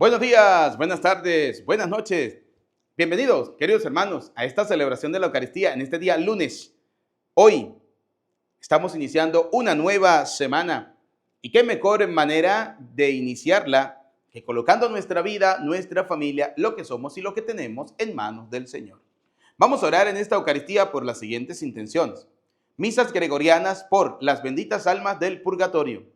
Buenos días, buenas tardes, buenas noches. Bienvenidos, queridos hermanos, a esta celebración de la Eucaristía en este día lunes. Hoy estamos iniciando una nueva semana. Y qué mejor manera de iniciarla que colocando nuestra vida, nuestra familia, lo que somos y lo que tenemos en manos del Señor. Vamos a orar en esta Eucaristía por las siguientes intenciones. Misas gregorianas por las benditas almas del purgatorio.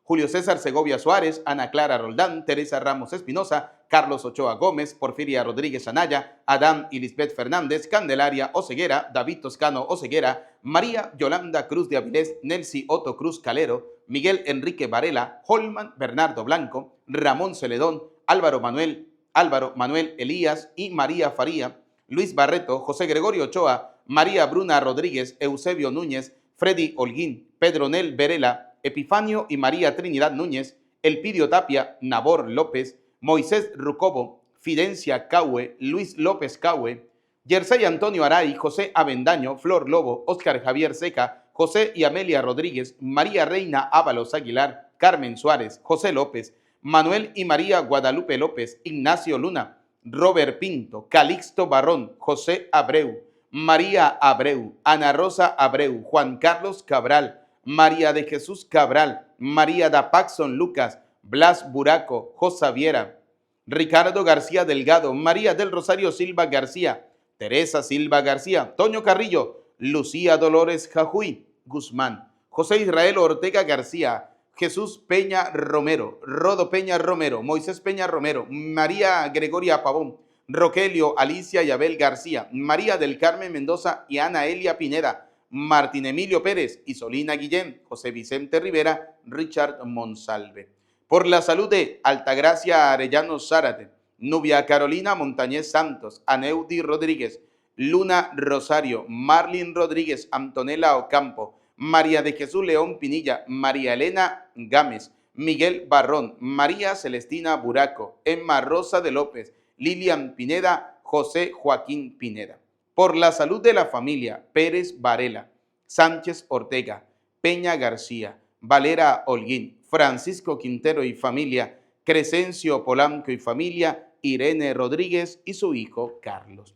Julio César Segovia Suárez, Ana Clara Roldán, Teresa Ramos Espinosa, Carlos Ochoa Gómez, Porfiria Rodríguez Anaya, Adán y Lisbeth Fernández, Candelaria Oseguera, David Toscano Oseguera, María Yolanda Cruz de Avilés, Nelcy Otto Cruz Calero, Miguel Enrique Varela, Holman Bernardo Blanco, Ramón Celedón, Álvaro Manuel Elías y María Faría, Luis Barreto, José Gregorio Ochoa, María Bruna Rodríguez, Eusebio Núñez, Freddy Holguín, Pedro Nel Verela, Epifanio y María Trinidad Núñez, Elpidio Tapia, Nabor López, Moisés Rucobo, Fidencia Caue, Luis López Caue, Yersey Antonio Aray, José Avendaño, Flor Lobo, Óscar Javier Seca, José y Amelia Rodríguez, María Reina Ábalos Aguilar, Carmen Suárez, José López, Manuel y María Guadalupe López, Ignacio Luna, Robert Pinto, Calixto Barrón, José Abreu, María Abreu, Ana Rosa Abreu, Juan Carlos Cabral, María de Jesús Cabral, María da Paxson Lucas, Blas Buraco, Josa Viera, Ricardo García Delgado, María del Rosario Silva García, Teresa Silva García, Toño Carrillo, Lucía Dolores Jajuy Guzmán, José Israel Ortega García, Jesús Peña Romero, Rodo Peña Romero, Moisés Peña Romero, María Gregoria Pavón, Rogelio Alicia y Abel García, María del Carmen Mendoza y Ana Elia Pineda, Martín Emilio Pérez, Isolina Guillén, José Vicente Rivera, Richard Monsalve. Por la salud de Altagracia Arellano Zárate, Nubia Carolina Montañez Santos, Aneudi Rodríguez, Luna Rosario, Marlin Rodríguez, Antonella Ocampo, María de Jesús León Pinilla, María Elena Gámez, Miguel Barrón, María Celestina Buraco, Emma Rosa de López, Lilian Pineda, José Joaquín Pineda. Por la salud de la familia Pérez Varela, Sánchez Ortega, Peña García, Valera Holguín, Francisco Quintero y familia, Crescencio Polanco y familia, Irene Rodríguez y su hijo Carlos.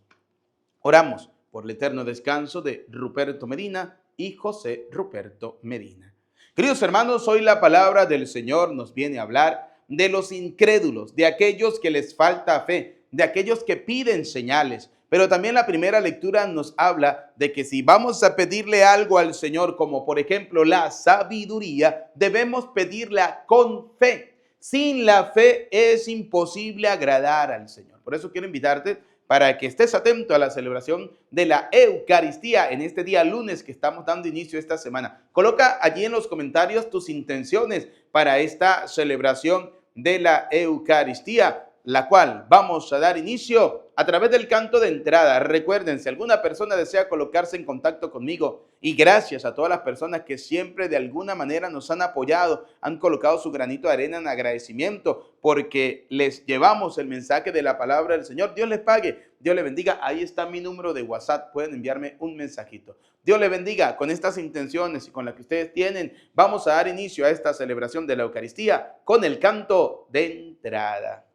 Oramos por el eterno descanso de Ruperto Medina y José Ruperto Medina. Queridos hermanos, hoy la palabra del Señor nos viene a hablar de los incrédulos, de aquellos que les falta fe, de aquellos que piden señales. Pero también la primera lectura nos habla de que si vamos a pedirle algo al Señor, como por ejemplo la sabiduría, debemos pedirla con fe. Sin la fe es imposible agradar al Señor. Por eso quiero invitarte para que estés atento a la celebración de la Eucaristía en este día lunes que estamos dando inicio a esta semana. Coloca allí en los comentarios tus intenciones para esta celebración de la Eucaristía, la cual vamos a dar inicio a través del canto de entrada. Recuerden, si alguna persona desea colocarse en contacto conmigo, y gracias a todas las personas que siempre de alguna manera nos han apoyado, han colocado su granito de arena en agradecimiento porque les llevamos el mensaje de la palabra del Señor. Dios les pague, Dios les bendiga. Ahí está mi número de WhatsApp, pueden enviarme un mensajito. Dios les bendiga. Con estas intenciones y con las que ustedes tienen, vamos a dar inicio a esta celebración de la Eucaristía con el canto de entrada.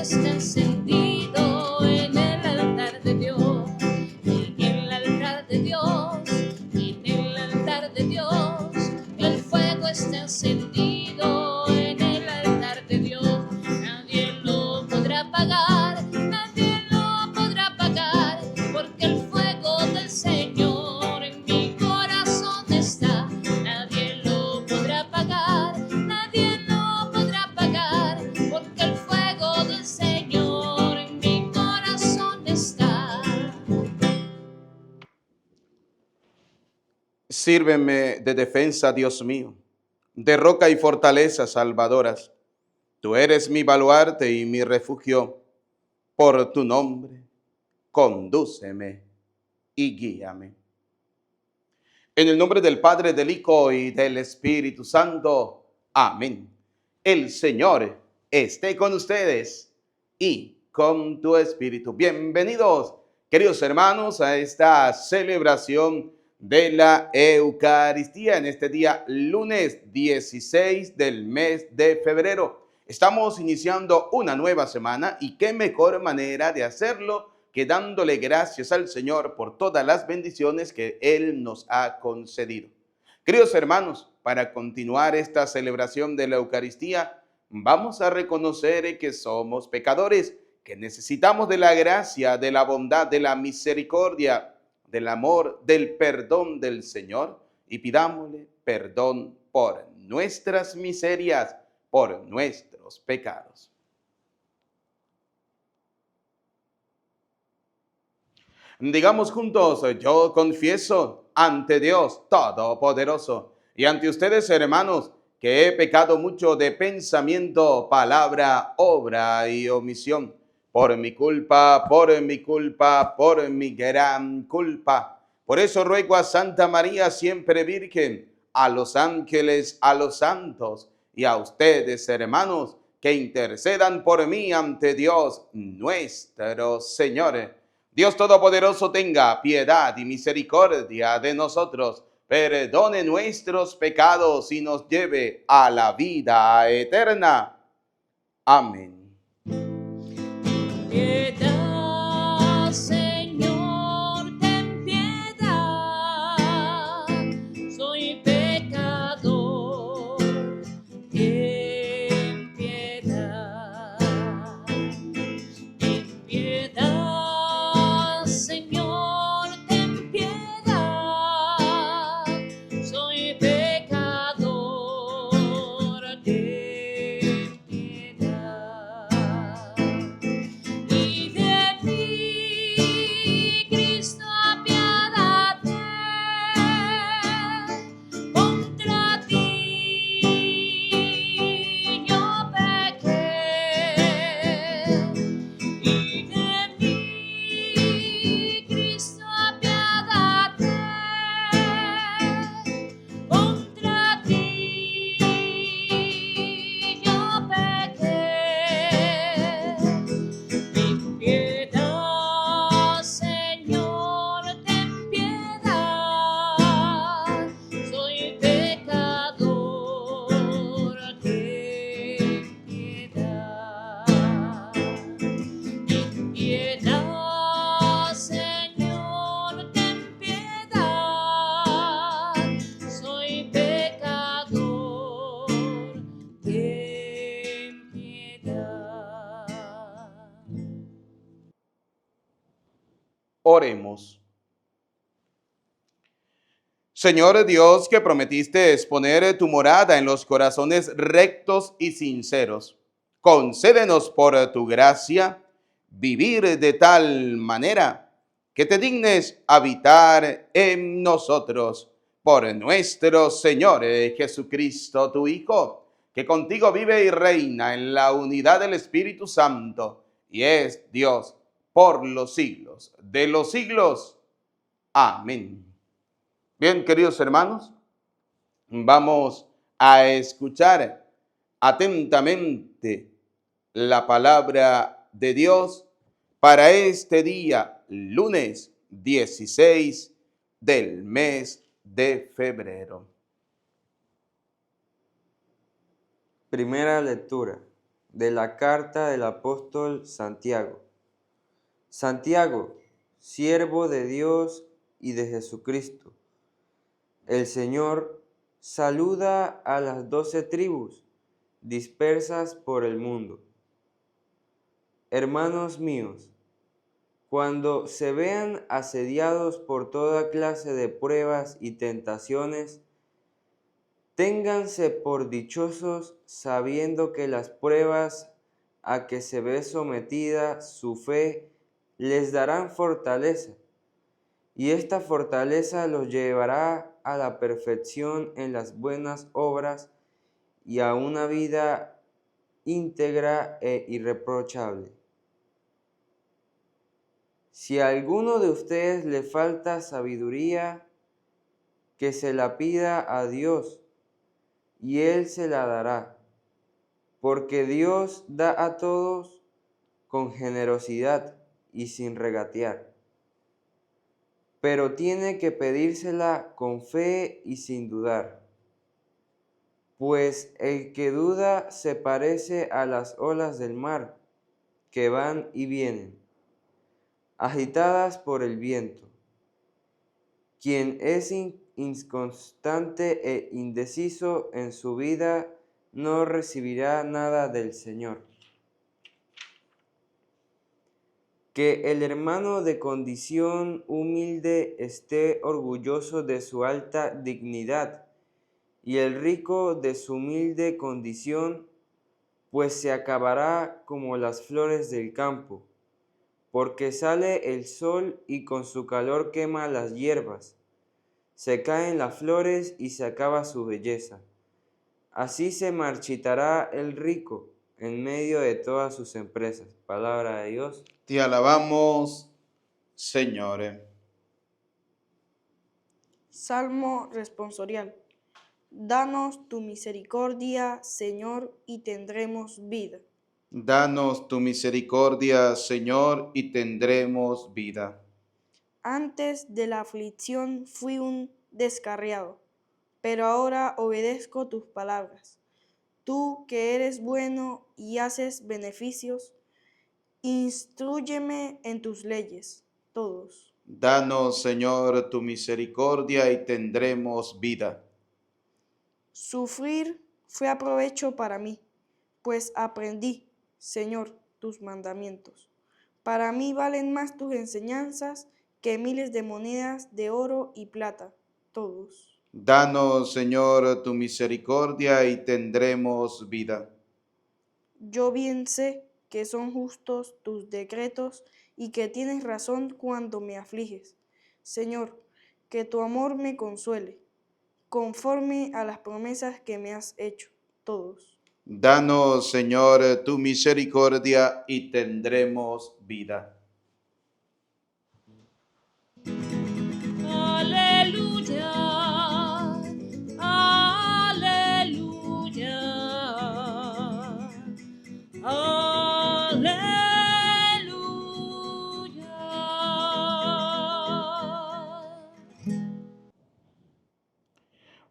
Está encendido en el altar de Dios, en el altar de Dios, en el altar de Dios. El fuego está encendido en el altar de Dios. Nadie lo podrá apagar, nadie lo podrá apagar, porque el fuego del Señor en mi corazón está. Nadie lo podrá apagar, nadie lo podrá apagar, porque el fuego del Señor en mi corazón está. Sírveme de defensa, Dios mío, de roca y fortaleza salvadoras. Tú eres mi baluarte y mi refugio. Por tu nombre, condúceme y guíame. En el nombre del Padre, del Hijo y del Espíritu Santo. Amén. El Señor esté con ustedes y con tu espíritu. Bienvenidos, queridos hermanos, a esta celebración de la Eucaristía en este día lunes 16 del mes de febrero. Estamos iniciando una nueva semana y qué mejor manera de hacerlo que dándole gracias al Señor por todas las bendiciones que Él nos ha concedido. Queridos hermanos, para continuar esta celebración de la Eucaristía, vamos a reconocer que somos pecadores, que necesitamos de la gracia, de la bondad, de la misericordia, del amor, del perdón del Señor y pidámosle perdón por nuestras miserias, por nuestros pecados. Digamos juntos, yo confieso ante Dios Todopoderoso y ante ustedes, hermanos, que he pecado mucho de pensamiento, palabra, obra y omisión. Por mi culpa, por mi culpa, por mi gran culpa. Por eso ruego a Santa María, siempre Virgen, a los ángeles, a los santos y a ustedes, hermanos, que intercedan por mí ante Dios nuestro Señor. Dios Todopoderoso tenga piedad y misericordia de nosotros, perdone nuestros pecados y nos lleve a la vida eterna. Amén. Piedad, Señor, ten piedad, soy pecador, ten piedad, Señor, ten piedad, soy pecador, ten piedad. Y de mí, Cristo, apiádate, contra ti yo pequé. Y de mí, Cristo, apiádate, contra ti yo pequé. Ten piedad, Señor, ten piedad, soy pecador, ten piedad. Ten piedad, Señor, ten piedad, soy pecador, ten piedad. Oremos. Señor Dios, que prometiste exponer tu morada en los corazones rectos y sinceros, concédenos por tu gracia vivir de tal manera que te dignes habitar en nosotros por nuestro Señor Jesucristo, tu Hijo, que contigo vive y reina en la unidad del Espíritu Santo y es Dios por los siglos de los siglos. Amén. Bien, queridos hermanos, vamos a escuchar atentamente la palabra de Dios para este día, lunes 16 del mes de febrero. Primera lectura de la carta del apóstol Santiago. Santiago, siervo de Dios y de Jesucristo, el Señor, saluda a las 12 tribus dispersas por el mundo. Hermanos míos, cuando se vean asediados por toda clase de pruebas y tentaciones, ténganse por dichosos sabiendo que las pruebas a que se ve sometida su fe les darán fortaleza, y esta fortaleza los llevará a la perfección en las buenas obras y a una vida íntegra e irreprochable. Si a alguno de ustedes le falta sabiduría, que se la pida a Dios, y Él se la dará, porque Dios da a todos con generosidad y sin regatear. pero tiene que pedírsela con fe y sin dudar. Pues el que duda se parece a las olas del mar, que van y vienen, agitadas por el viento. Quien es inconstante e indeciso en su vida no recibirá nada del Señor. Que el hermano de condición humilde esté orgulloso de su alta dignidad, y el rico de su humilde condición, pues se acabará como las flores del campo, porque sale el sol y con su calor quema las hierbas, se caen las flores y se acaba su belleza. Así se marchitará el rico en medio de todas sus empresas. Palabra de Dios. Te alabamos, Señor. Salmo responsorial. Danos tu misericordia, Señor, y tendremos vida. Danos tu misericordia, Señor, y tendremos vida. Antes de la aflicción fui un descarriado, pero ahora obedezco tus palabras. Tú que eres bueno y haces beneficios, instrúyeme en tus leyes, todos. Danos, Señor, tu misericordia y tendremos vida. Sufrir fue aprovecho para mí, pues aprendí, Señor, tus mandamientos. Para mí valen más tus enseñanzas que miles de monedas de oro y plata, todos. Danos, Señor, tu misericordia y tendremos vida. Yo bien sé que son justos tus decretos y que tienes razón cuando me afliges. Señor, que tu amor me consuele, conforme a las promesas que me has hecho, todos. Danos, Señor, tu misericordia y tendremos vida. Aleluya, aleluya, aleluya.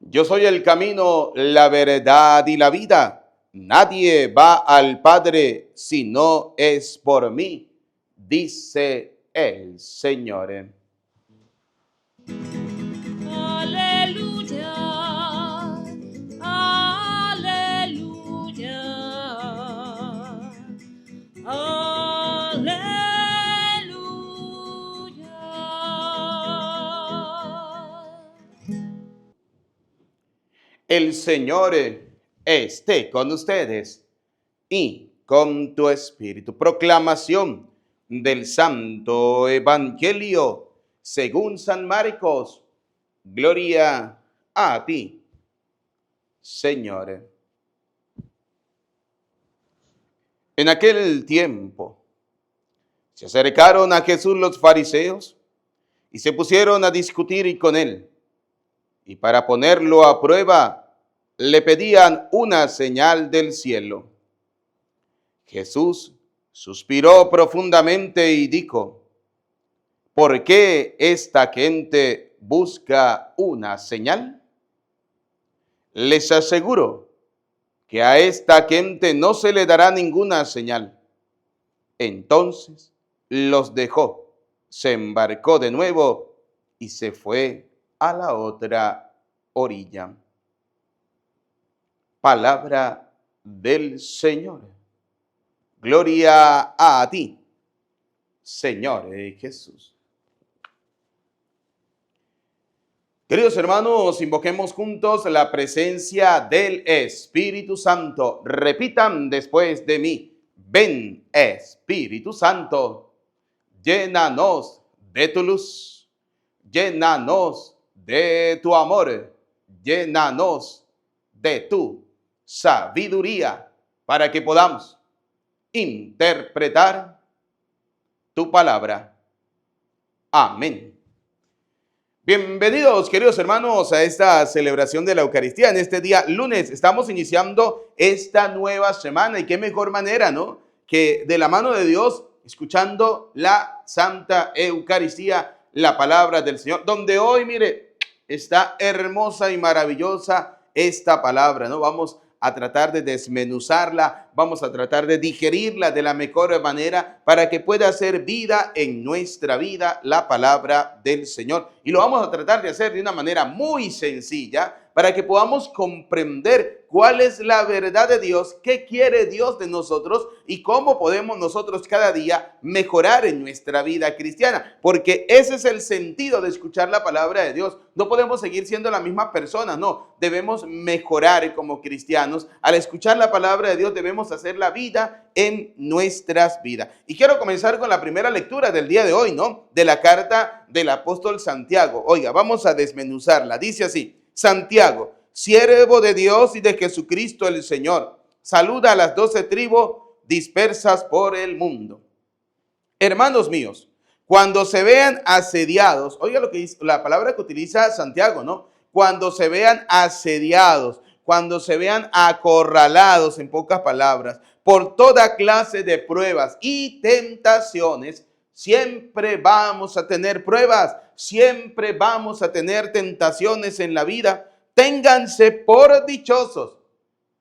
Yo soy el camino, la verdad y la vida. Nadie va al Padre si no es por mí, dice el Señor. Aleluya, aleluya, aleluya. El Señor esté con ustedes y con tu espíritu. Proclamación del Santo Evangelio según San Marcos. Gloria a ti, Señor. En aquel tiempo se acercaron a Jesús los fariseos y se pusieron a discutir con él. Y para ponerlo a prueba, le pedían una señal del cielo. Jesús suspiró profundamente y dijo: ¿por qué esta gente busca una señal? Les aseguro que a esta gente no se le dará ninguna señal. Entonces los dejó, se embarcó de nuevo y se fue a la otra orilla. Palabra del Señor. Gloria a ti, Señor Jesús. Queridos hermanos, invoquemos juntos la presencia del Espíritu Santo. Repitan después de mí: ven, Espíritu Santo, llénanos de tu luz, llénanos de tu amor, llénanos de tu sabiduría, para que podamos interpretar tu palabra. Amén. Bienvenidos, queridos hermanos, a esta celebración de la Eucaristía. En este día lunes estamos iniciando esta nueva semana, y qué mejor manera, ¿no?, que de la mano de Dios, escuchando la Santa Eucaristía, la palabra del Señor, donde hoy, mire, está hermosa y maravillosa esta palabra, ¿no? Vamos a tratar de desmenuzarla, vamos a tratar de digerirla de la mejor manera para que pueda hacer vida en nuestra vida la palabra del Señor. Y lo vamos a tratar de hacer de una manera muy sencilla para que podamos comprender cuál es la verdad de Dios, qué quiere Dios de nosotros y cómo podemos nosotros cada día mejorar en nuestra vida cristiana. Porque ese es el sentido de escuchar la palabra de Dios. No podemos seguir siendo la misma persona, no. Debemos mejorar como cristianos. Al escuchar la palabra de Dios debemos hacer la vida en nuestras vidas. Y quiero comenzar con la primera lectura del día de hoy, ¿no? De la carta del apóstol Santiago. Oiga, vamos a desmenuzarla. Dice así: Santiago, siervo de Dios y de Jesucristo el Señor, saluda a las 12 tribus dispersas por el mundo. Hermanos míos, cuando se vean asediados, oiga lo que dice la palabra que utiliza Santiago, ¿no? Cuando se vean asediados, cuando se vean acorralados, en pocas palabras, por toda clase de pruebas y tentaciones. Siempre vamos a tener pruebas, siempre vamos a tener tentaciones en la vida. Ténganse por dichosos.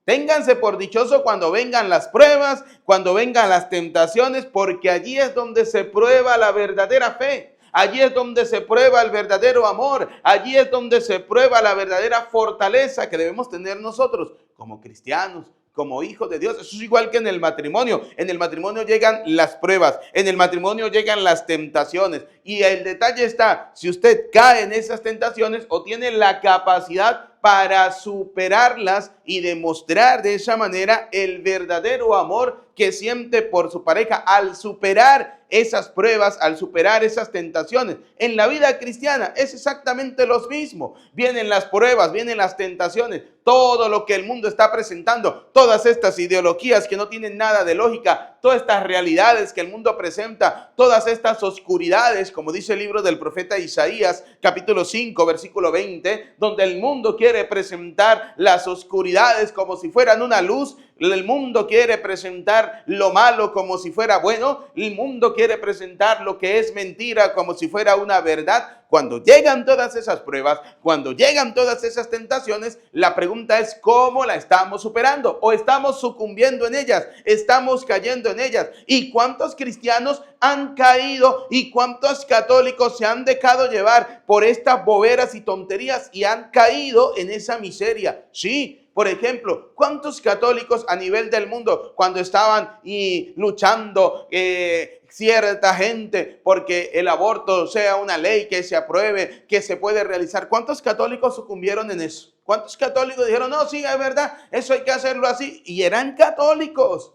Ténganse por dichosos cuando vengan las pruebas, cuando vengan las tentaciones, porque allí es donde se prueba la verdadera fe. Allí es donde se prueba el verdadero amor. Allí es donde se prueba la verdadera fortaleza que debemos tener nosotros como cristianos, como hijos de Dios. Eso es igual que en el matrimonio. En el matrimonio llegan las pruebas, en el matrimonio llegan las tentaciones. Y el detalle está, si usted cae en esas tentaciones o tiene la capacidad para superarlas y demostrar de esa manera el verdadero amor que siente por su pareja al superar esas pruebas, al superar esas tentaciones. En la vida cristiana es exactamente lo mismo. Vienen las pruebas, vienen las tentaciones, todo lo que el mundo está presentando, todas estas ideologías que no tienen nada de lógica, todas estas realidades que el mundo presenta, todas estas oscuridades, como dice el libro del profeta Isaías, capítulo 5, versículo 20, donde el mundo quiere presentar las oscuridades como si fueran una luz. El mundo quiere presentar lo malo como si fuera bueno. El mundo quiere presentar lo que es mentira como si fuera una verdad. Cuando llegan todas esas pruebas, cuando llegan todas esas tentaciones, la pregunta es ¿cómo la estamos superando? ¿O estamos sucumbiendo en ellas? ¿Estamos cayendo en ellas? ¿Y cuántos cristianos han caído y cuántos católicos se han dejado llevar por estas boberas y tonterías y han caído en esa miseria? Sí. Por ejemplo, ¿cuántos católicos a nivel del mundo cuando estaban luchando cierta gente porque el aborto sea una ley que se apruebe, que se puede realizar? ¿Cuántos católicos sucumbieron en eso? ¿Cuántos católicos dijeron, no, sí, es verdad, eso hay que hacerlo así? Y eran católicos.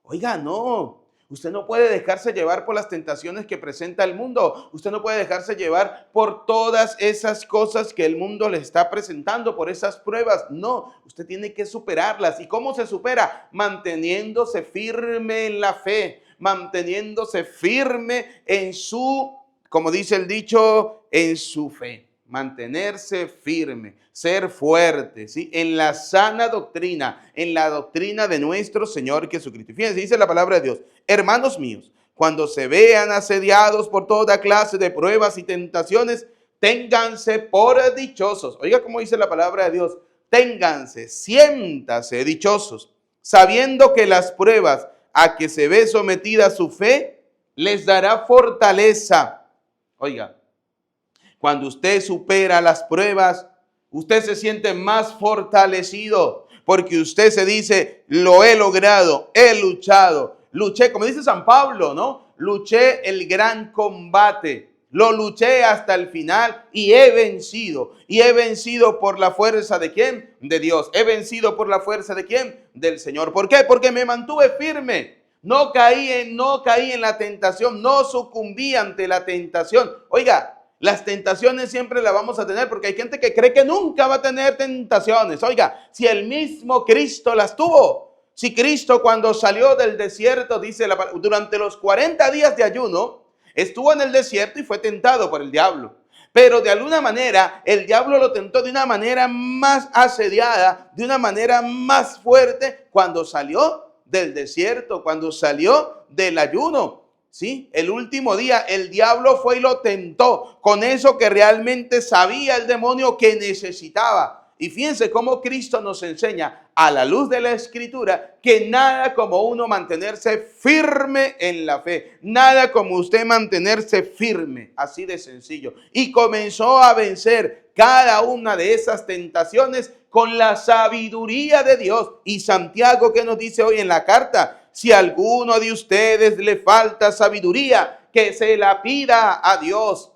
Oiga, no. Usted no puede dejarse llevar por las tentaciones que presenta el mundo. Usted no puede dejarse llevar por todas esas cosas que el mundo le está presentando, por esas pruebas. No, usted tiene que superarlas. ¿Y cómo se supera? Manteniéndose firme en la fe, manteniéndose firme en su, como dice el dicho, en su fe. Mantenerse firme, ser fuerte, ¿sí? En la sana doctrina, en la doctrina de nuestro Señor Jesucristo. Y fíjense, dice la palabra de Dios: hermanos míos, cuando se vean asediados por toda clase de pruebas y tentaciones, ténganse por dichosos. Oiga cómo dice la palabra de Dios: ténganse, siéntase dichosos, sabiendo que las pruebas a que se ve sometida su fe les dará fortaleza. Oiga, cuando usted supera las pruebas, usted se siente más fortalecido, porque usted se dice, lo he logrado, he luchado, luché, como dice San Pablo, ¿no? Luché el gran combate, lo luché hasta el final y he vencido. ¿Y he vencido por la fuerza de quién? De Dios. ¿He vencido por la fuerza de quién? Del Señor. ¿Por qué? Porque me mantuve firme. No caí en la tentación, no sucumbí ante la tentación. Oiga, las tentaciones siempre las vamos a tener porque hay gente que cree que nunca va a tener tentaciones. Oiga, si el mismo Cristo las tuvo, si Cristo cuando salió del desierto, dice durante los 40 días de ayuno, estuvo en el desierto y fue tentado por el diablo. Pero de alguna manera el diablo lo tentó de una manera más asediada, de una manera más fuerte cuando salió del desierto, cuando salió del ayuno. ¿sí? El último día el diablo fue y lo tentó con eso que realmente sabía el demonio que necesitaba. Y fíjense cómo Cristo nos enseña a la luz de la Escritura que nada como uno mantenerse firme en la fe. Nada como usted mantenerse firme, así de sencillo. Y comenzó a vencer cada una de esas tentaciones con la sabiduría de Dios. Y Santiago, ¿qué nos dice hoy en la carta? Si a alguno de ustedes le falta sabiduría, que se la pida a Dios.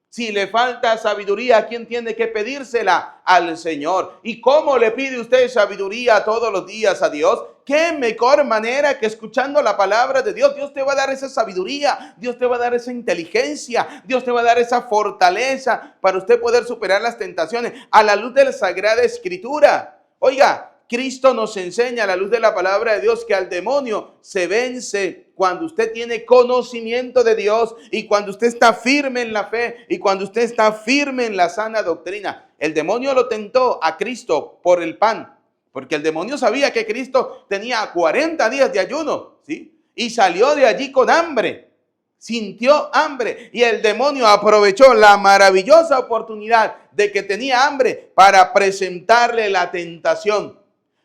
Si le falta sabiduría, ¿a quién tiene que pedírsela? Al Señor. ¿Y cómo le pide usted sabiduría todos los días a Dios? ¿Qué mejor manera que escuchando la palabra de Dios? Dios te va a dar esa sabiduría, Dios te va a dar esa inteligencia, Dios te va a dar esa fortaleza para usted poder superar las tentaciones a la luz de la Sagrada Escritura. Oiga, Cristo nos enseña a la luz de la palabra de Dios que al demonio se vence cuando usted tiene conocimiento de Dios y cuando usted está firme en la fe y cuando usted está firme en la sana doctrina. El demonio lo tentó a Cristo por el pan, porque el demonio sabía que Cristo tenía 40 días de ayuno, ¿sí? Y salió de allí con hambre. Sintió hambre y el demonio aprovechó la maravillosa oportunidad de que tenía hambre para presentarle la tentación,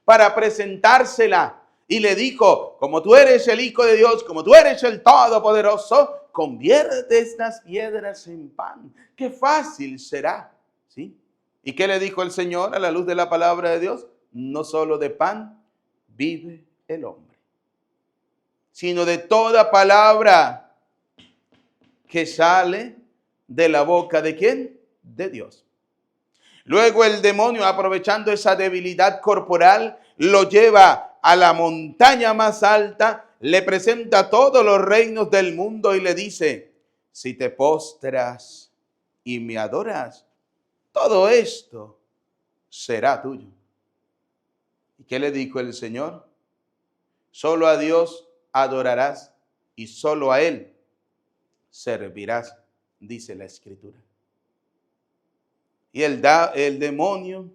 para presentársela. Y le dijo, como tú eres el Hijo de Dios, como tú eres el Todopoderoso, convierte estas piedras en pan. Qué fácil será, ¿sí? ¿Y qué le dijo el Señor a la luz de la palabra de Dios? No solo de pan vive el hombre, sino de toda palabra que sale de la boca ¿de quién? De Dios. Luego el demonio, aprovechando esa debilidad corporal, lo lleva a la montaña más alta, le presenta todos los reinos del mundo y le dice, si te postras y me adoras, todo esto será tuyo. ¿Y qué le dijo el Señor? Solo a Dios adorarás y solo a Él servirás, dice la Escritura. Y el demonio,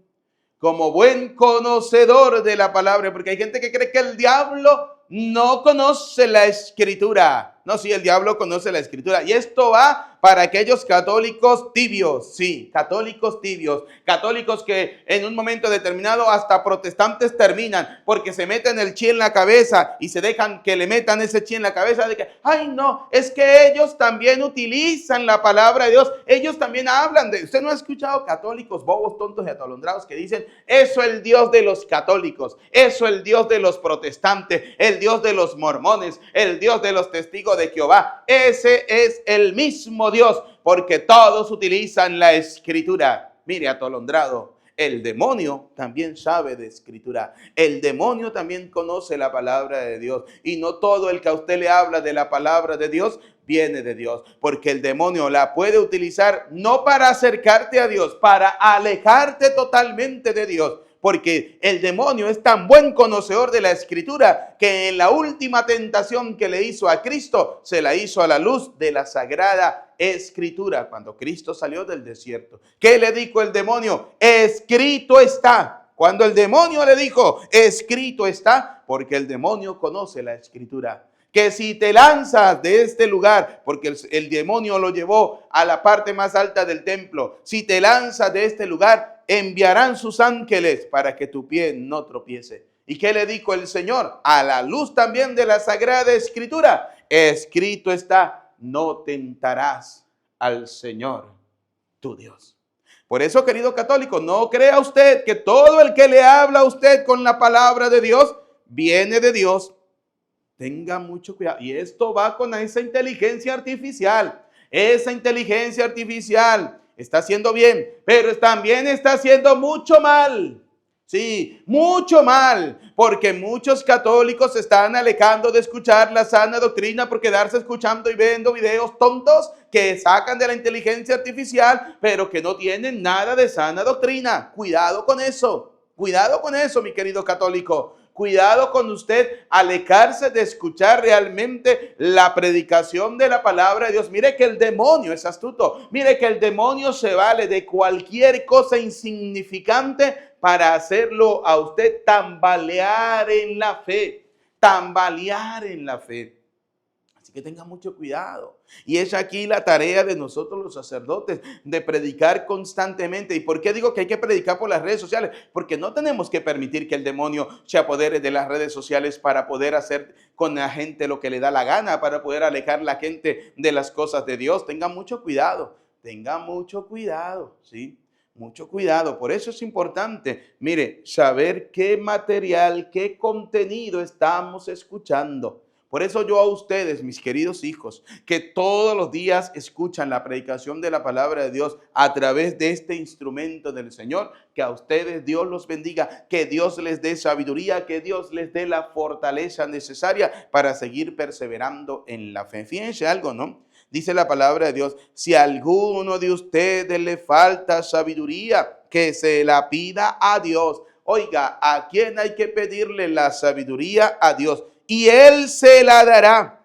como buen conocedor de la palabra, porque hay gente que cree que el diablo no conoce la Escritura. No, sí, el diablo conoce la Escritura. Y esto va para aquellos católicos tibios, sí, católicos tibios, católicos que en un momento determinado hasta protestantes terminan porque se meten el chi en la cabeza y se dejan que le metan ese chi en la cabeza de que, ay no, es que ellos también utilizan la palabra de Dios, ellos también hablan de, usted no ha escuchado católicos bobos, tontos y atolondrados que dicen, eso el Dios de los católicos, eso el Dios de los protestantes, el Dios de los mormones, el Dios de los testigos de Jehová, ese es el mismo Dios, porque todos utilizan la Escritura. Mire, atolondrado, el demonio también sabe de Escritura. El demonio también conoce la palabra de Dios. Y no todo el que a usted le habla de la palabra de Dios viene de Dios. Porque el demonio la puede utilizar no para acercarte a Dios, para alejarte totalmente de Dios. Porque el demonio es tan buen conocedor de la Escritura que en la última tentación que le hizo a Cristo, se la hizo a la luz de la Sagrada Escritura, cuando Cristo salió del desierto. ¿Qué le dijo el demonio? Escrito está. Cuando el demonio le dijo, escrito está, porque el demonio conoce la Escritura. Que si te lanzas de este lugar, porque el demonio lo llevó a la parte más alta del templo, si te lanzas de este lugar, enviarán sus ángeles para que tu pie no tropiece. ¿Y qué le dijo el Señor? A la luz también de la Sagrada Escritura, escrito está, no tentarás al Señor tu Dios. Por eso, querido católico, no crea usted que todo el que le habla a usted con la palabra de Dios viene de Dios. Tenga mucho cuidado. Y esto va con esa inteligencia artificial. Esa inteligencia artificial está haciendo bien, pero también está haciendo mucho mal. Sí, mucho mal, porque muchos católicos se están alejando de escuchar la sana doctrina por quedarse escuchando y viendo videos tontos que sacan de la inteligencia artificial, pero que no tienen nada de sana doctrina. Cuidado con eso, mi querido católico. Cuidado con usted alejarse de escuchar realmente la predicación de la palabra de Dios. Mire que el demonio es astuto. Mire que el demonio se vale de cualquier cosa insignificante para hacerlo a usted tambalear en la fe. Tambalear en la fe. Así que tenga mucho cuidado. Y es aquí la tarea de nosotros los sacerdotes, de predicar constantemente. ¿Y por qué digo que hay que predicar por las redes sociales? Porque no tenemos que permitir que el demonio se apodere de las redes sociales para poder hacer con la gente lo que le da la gana, para poder alejar a la gente de las cosas de Dios. Tengan mucho cuidado, ¿sí? Mucho cuidado. Por eso es importante, mire, saber qué material, qué contenido estamos escuchando. Por eso yo a ustedes, mis queridos hijos, que todos los días escuchan la predicación de la palabra de Dios a través de este instrumento del Señor, que a ustedes Dios los bendiga, que Dios les dé sabiduría, que Dios les dé la fortaleza necesaria para seguir perseverando en la fe. Fíjense algo, ¿no? Dice la palabra de Dios, si a alguno de ustedes le falta sabiduría, que se la pida a Dios. Oiga, ¿a quién hay que pedirle la sabiduría? A Dios. Y Él se la dará.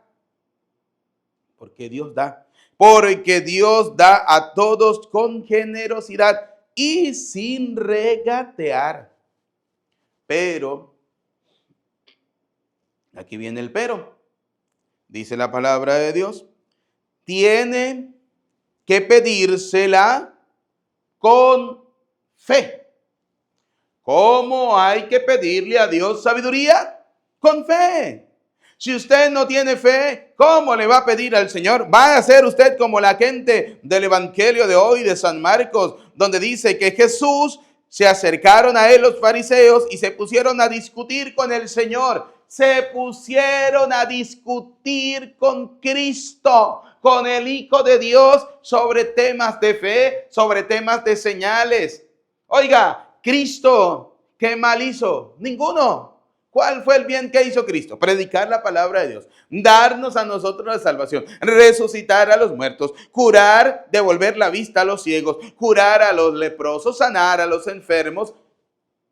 Porque Dios da. Porque Dios da a todos con generosidad y sin regatear. Pero, aquí viene el pero. Dice la palabra de Dios. Tiene que pedírsela con fe. ¿Cómo hay que pedirle a Dios sabiduría? Con fe. Si usted no tiene fe, ¿cómo le va a pedir al Señor? Va a ser usted como la gente del Evangelio de hoy de San Marcos, donde dice que Jesús se acercaron a él los fariseos y se pusieron a discutir con el Señor. Se pusieron a discutir con Cristo, con el Hijo de Dios, sobre temas de fe, sobre temas de señales. Oiga, Cristo, ¿qué mal hizo? Ninguno. ¿Cuál fue el bien que hizo Cristo? Predicar la palabra de Dios, darnos a nosotros la salvación, resucitar a los muertos, curar, devolver la vista a los ciegos, curar a los leprosos, sanar a los enfermos.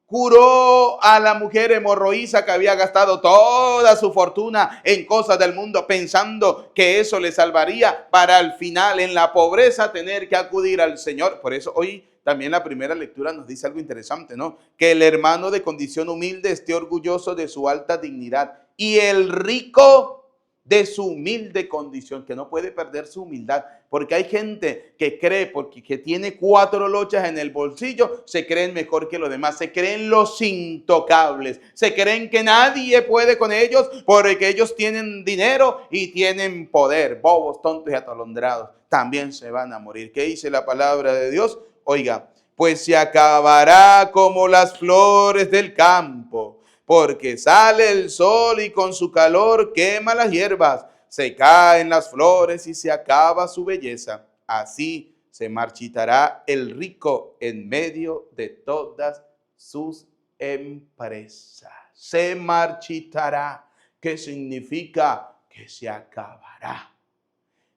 Curó a la mujer hemorroísa que había gastado toda su fortuna en cosas del mundo pensando que eso le salvaría para al final en la pobreza tener que acudir al Señor. Por eso hoy también la primera lectura nos dice algo interesante, ¿no? Que el hermano de condición humilde esté orgulloso de su alta dignidad y el rico de su humilde condición, que no puede perder su humildad, porque hay gente que cree, porque que tiene 4 lochas en el bolsillo, se creen mejor que los demás, se creen los intocables, se creen que nadie puede con ellos, porque ellos tienen dinero y tienen poder. Bobos, tontos y atolondrados, también se van a morir. ¿Qué dice la palabra de Dios? Oiga, pues se acabará como las flores del campo, porque sale el sol y con su calor quema las hierbas, se caen las flores y se acaba su belleza. Así se marchitará el rico en medio de todas sus empresas. Se marchitará. ¿Qué significa? Que se acabará.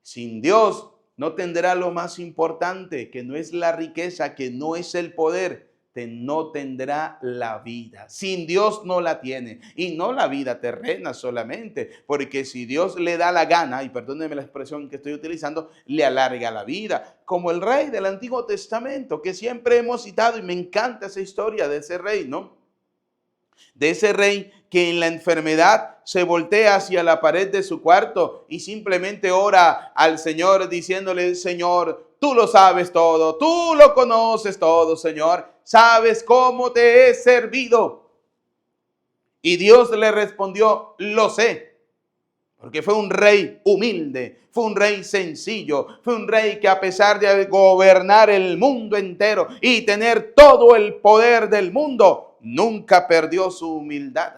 Sin Dios no tendrá lo más importante, que no es la riqueza, que no es el poder. No tendrá la vida. Sin Dios no la tiene. Y no la vida terrena solamente. Porque si Dios le da la gana, y perdónenme la expresión que estoy utilizando, le alarga la vida. Como el rey del Antiguo Testamento, que siempre hemos citado, y me encanta esa historia de ese rey, ¿no? De ese rey que en la enfermedad se voltea hacia la pared de su cuarto y simplemente ora al Señor diciéndole: Señor, tú lo sabes todo, tú lo conoces todo, Señor, sabes cómo te he servido. Y Dios le respondió: lo sé, porque fue un rey humilde, fue un rey sencillo, fue un rey que a pesar de gobernar el mundo entero y tener todo el poder del mundo, nunca perdió su humildad.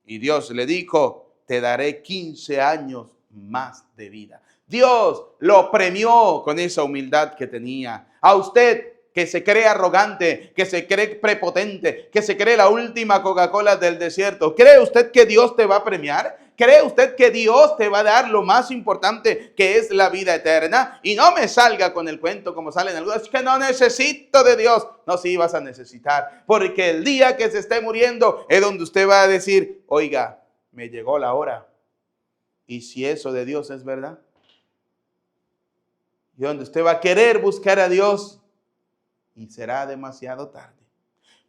Y Dios le dijo: te daré 15 años más de vida. Dios lo premió con esa humildad que tenía. A usted que se cree arrogante, que se cree prepotente, que se cree la última Coca-Cola del desierto, ¿cree usted que Dios te va a premiar? ¿Cree usted que Dios te va a dar lo más importante, que es la vida eterna? Y no me salga con el cuento como salen algunos: es que no necesito de Dios. No, sí vas a necesitar, porque el día que se esté muriendo es donde usted va a decir: oiga, me llegó la hora. Y si eso de Dios es verdad, y donde usted va a querer buscar a Dios, y será demasiado tarde.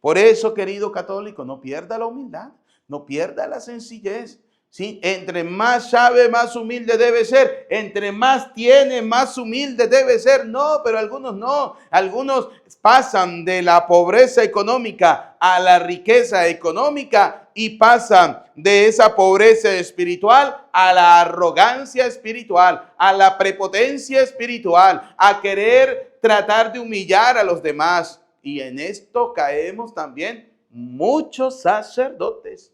Por eso, querido católico, no pierda la humildad, no pierda la sencillez. ¿Sí? Entre más sabe, más humilde debe ser. Entre más tiene, más humilde debe ser. No, pero algunos no. Algunos pasan de la pobreza económica a la riqueza económica y pasan de esa pobreza espiritual a la arrogancia espiritual, a la prepotencia espiritual, a querer tratar de humillar a los demás. Y en esto caemos también muchos sacerdotes.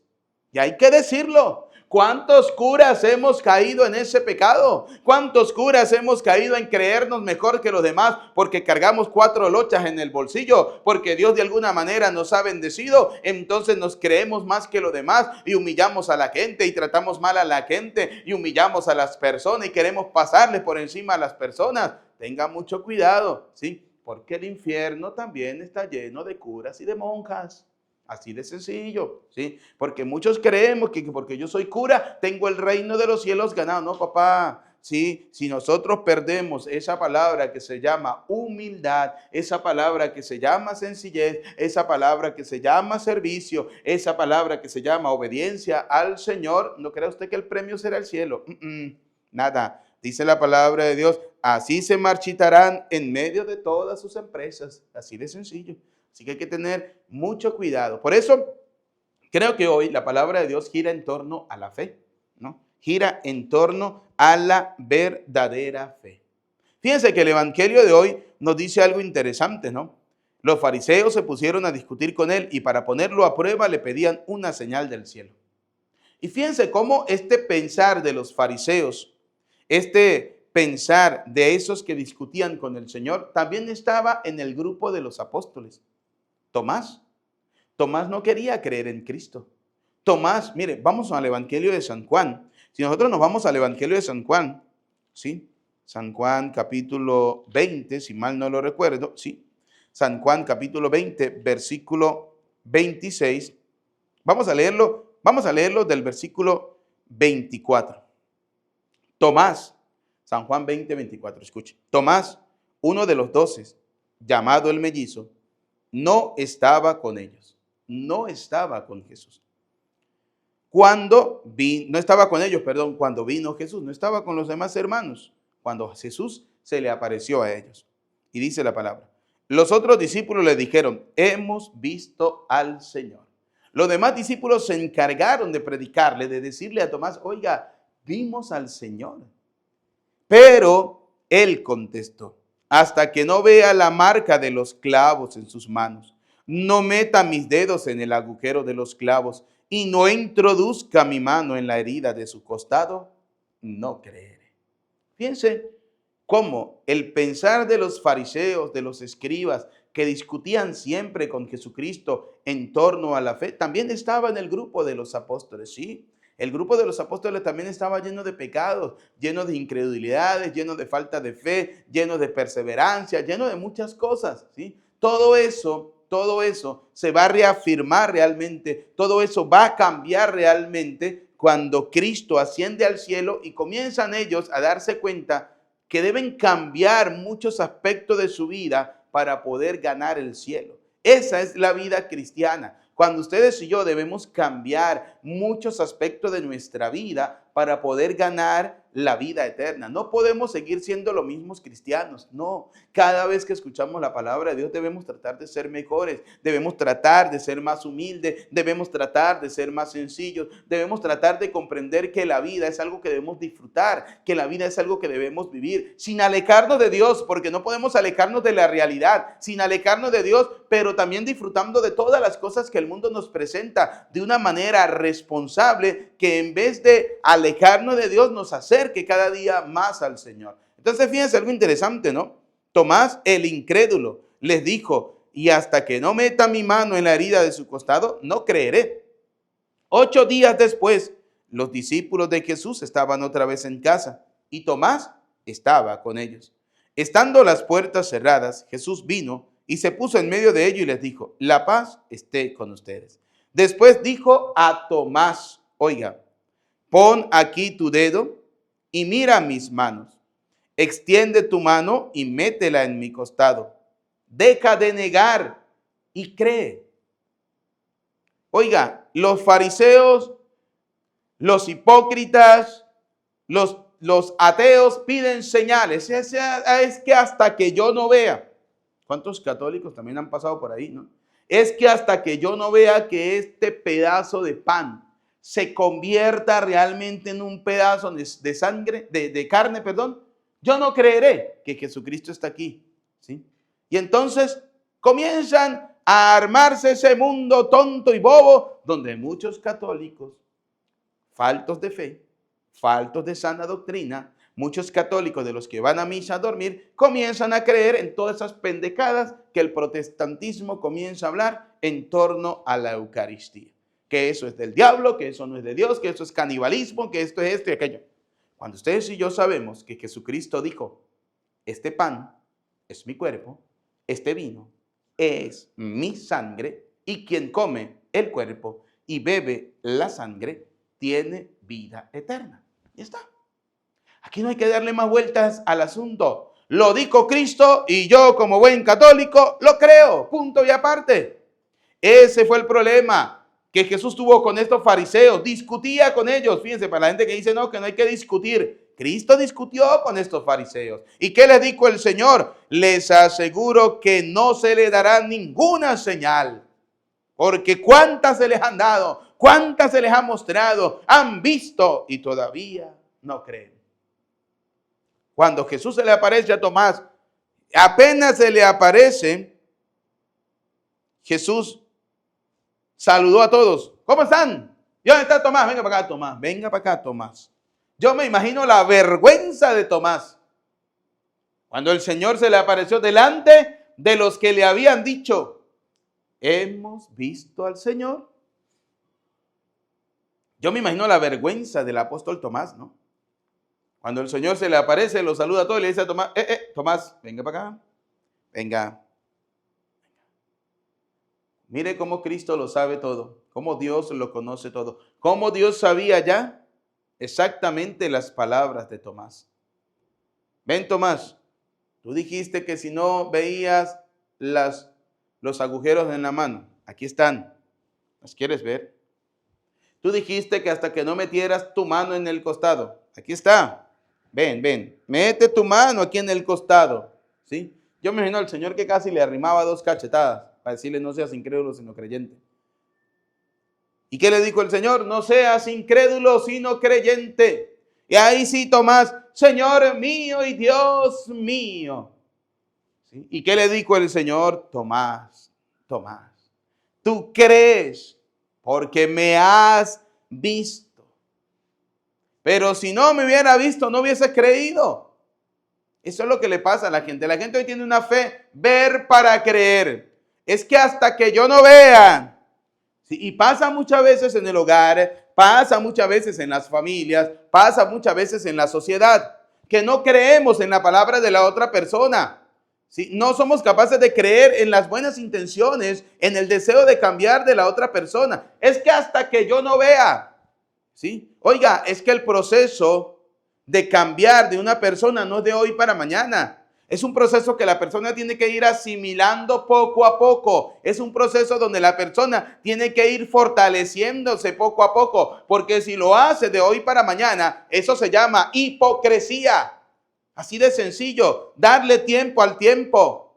Y hay que decirlo. ¿Cuántos curas hemos caído en ese pecado? ¿Cuántos curas hemos caído en creernos mejor que los demás porque cargamos 4 lochas en el bolsillo? Porque Dios de alguna manera nos ha bendecido. Entonces nos creemos más que los demás y humillamos a la gente y tratamos mal a la gente y humillamos a las personas y queremos pasarle por encima a las personas. Tenga mucho cuidado, ¿sí? Porque el infierno también está lleno de curas y de monjas. Así de sencillo, ¿sí? Porque muchos creemos que porque yo soy cura, tengo el reino de los cielos ganado. No, papá, ¿sí? Si nosotros perdemos esa palabra que se llama humildad, esa palabra que se llama sencillez, esa palabra que se llama servicio, esa palabra que se llama obediencia al Señor, ¿no cree usted que el premio será el cielo? Nada. Dice la palabra de Dios, así se marchitarán en medio de todas sus empresas. Así de sencillo. Así que hay que tener mucho cuidado. Por eso creo que hoy la palabra de Dios gira en torno a la fe, ¿no? Gira en torno a la verdadera fe. Fíjense que el evangelio de hoy nos dice algo interesante, ¿no? Los fariseos se pusieron a discutir con él y para ponerlo a prueba le pedían una señal del cielo. Y fíjense cómo este pensar de los fariseos, este pensar de esos que discutían con el Señor, también estaba en el grupo de los apóstoles. Tomás no quería creer en Cristo. Tomás, mire, vamos al Evangelio de San Juan. Si nosotros nos vamos al Evangelio de San Juan, ¿sí? San Juan capítulo 20, si mal no lo recuerdo, ¿sí? San Juan capítulo 20, versículo 26. Vamos a leerlo del versículo 24. Tomás, San Juan 20, 24, escuche. Tomás, uno de los 12, llamado el mellizo, no estaba con ellos, no estaba con Jesús. No estaba con ellos, cuando vino Jesús, no estaba con los demás hermanos, cuando Jesús se le apareció a ellos. Y dice la palabra, los otros discípulos le dijeron, hemos visto al Señor. Los demás discípulos se encargaron de predicarle, de decirle a Tomás, oiga, vimos al Señor. Pero él contestó, hasta que no vea la marca de los clavos en sus manos, no meta mis dedos en el agujero de los clavos y no introduzca mi mano en la herida de su costado, no creeré. Fíjense cómo el pensar de los fariseos, de los escribas, que discutían siempre con Jesucristo en torno a la fe, también estaba en el grupo de los apóstoles, sí. El grupo de los apóstoles también estaba lleno de pecados, lleno de incredulidades, lleno de falta de fe, lleno de perseverancia, lleno de muchas cosas, ¿sí? Todo eso se va a reafirmar realmente, todo eso va a cambiar realmente cuando Cristo asciende al cielo y comienzan ellos a darse cuenta que deben cambiar muchos aspectos de su vida para poder ganar el cielo. Esa es la vida cristiana. Cuando ustedes y yo debemos cambiar muchos aspectos de nuestra vida para poder ganar la vida eterna. No podemos seguir siendo los mismos cristianos, no. Cada vez que escuchamos la palabra de Dios debemos tratar de ser mejores, debemos tratar de ser más humildes, debemos tratar de ser más sencillos, debemos tratar de comprender que la vida es algo que debemos disfrutar, que la vida es algo que debemos vivir, sin alejarnos de Dios, porque no podemos alejarnos de la realidad, sin alejarnos de Dios, pero también disfrutando de todas las cosas que el mundo nos presenta de una manera responsable, que en vez de alejarnos de Dios nos acerque cada día más al Señor. Entonces fíjense algo interesante, ¿no? Tomás el incrédulo les dijo, y hasta que no meta mi mano en la herida de su costado, no creeré. 8 días después, los discípulos de Jesús estaban otra vez en casa y Tomás estaba con ellos. Estando las puertas cerradas, Jesús vino y se puso en medio de ellos y les dijo, la paz esté con ustedes. Después dijo a Tomás, oiga, pon aquí tu dedo y mira mis manos. Extiende tu mano y métela en mi costado. Deja de negar y cree. Oiga, los fariseos los hipócritas, los ateos piden señales. Es que hasta que yo no vea. ¿Cuántos católicos también han pasado por ahí, no? Es que hasta que yo no vea que este pedazo de pan se convierta realmente en un pedazo de sangre, de carne, perdón, yo no creeré que Jesucristo está aquí, ¿sí? Y entonces comienzan a armarse ese mundo tonto y bobo, donde muchos católicos, faltos de fe, faltos de sana doctrina, muchos católicos de los que van a misa a dormir, comienzan a creer en todas esas pendejadas que el protestantismo comienza a hablar en torno a la Eucaristía. Que eso es del diablo, que eso no es de Dios, que eso es canibalismo, que esto es esto y aquello. Cuando ustedes y yo sabemos que Jesucristo dijo, este pan es mi cuerpo, este vino es mi sangre, y quien come el cuerpo y bebe la sangre tiene vida eterna. Ya está. Aquí no hay que darle más vueltas al asunto. Lo dijo Cristo y yo como buen católico lo creo. Punto y aparte. Ese fue el problema que Jesús tuvo con estos fariseos. Discutía con ellos. Fíjense, para la gente que dice no, que no hay que discutir. Cristo discutió con estos fariseos. ¿Y qué les dijo el Señor? Les aseguro que no se les dará ninguna señal. Porque cuántas se les han dado, cuántas se les ha mostrado, han visto y todavía no creen. Cuando Jesús se le aparece a Tomás, apenas se le aparece, Jesús saludó a todos. ¿Cómo están? ¿Y dónde está Tomás? Venga para acá, Tomás. Venga para acá, Tomás. Yo me imagino la vergüenza de Tomás cuando el Señor se le apareció delante de los que le habían dicho, hemos visto al Señor. Yo me imagino la vergüenza del apóstol Tomás, ¿no? Cuando el Señor se le aparece, lo saluda a todos y le dice a Tomás, Tomás, venga para acá, venga. Mire cómo Cristo lo sabe todo, cómo Dios lo conoce todo, cómo Dios sabía ya exactamente las palabras de Tomás. Ven, Tomás, tú dijiste que si no veías los agujeros en la mano, aquí están, ¿las quieres ver? Tú dijiste que hasta que no metieras tu mano en el costado, aquí está. Ven, mete tu mano aquí en el costado, ¿sí? Yo me imagino al Señor que casi le arrimaba 2 cachetadas para decirle no seas incrédulo sino creyente. ¿Y qué le dijo el Señor? No seas incrédulo sino creyente. Y ahí sí, Tomás, Señor mío y Dios mío. ¿Sí? ¿Y qué le dijo el Señor? Tomás, tú crees porque me has visto. Pero si no me hubiera visto, no hubiese creído. Eso es lo que le pasa a la gente. La gente hoy tiene una fe, ver para creer. Es que hasta que yo no vea. ¿Sí? Y pasa muchas veces en el hogar, pasa muchas veces en las familias, pasa muchas veces en la sociedad, que no creemos en la palabra de la otra persona. ¿Sí? No somos capaces de creer en las buenas intenciones, en el deseo de cambiar de la otra persona. Es que hasta que yo no vea. ¿Sí? Oiga, es que el proceso de cambiar de una persona no es de hoy para mañana. Es un proceso que la persona tiene que ir asimilando poco a poco. Es un proceso donde la persona tiene que ir fortaleciéndose poco a poco. Porque si lo hace de hoy para mañana, eso se llama hipocresía. Así de sencillo. Darle tiempo al tiempo.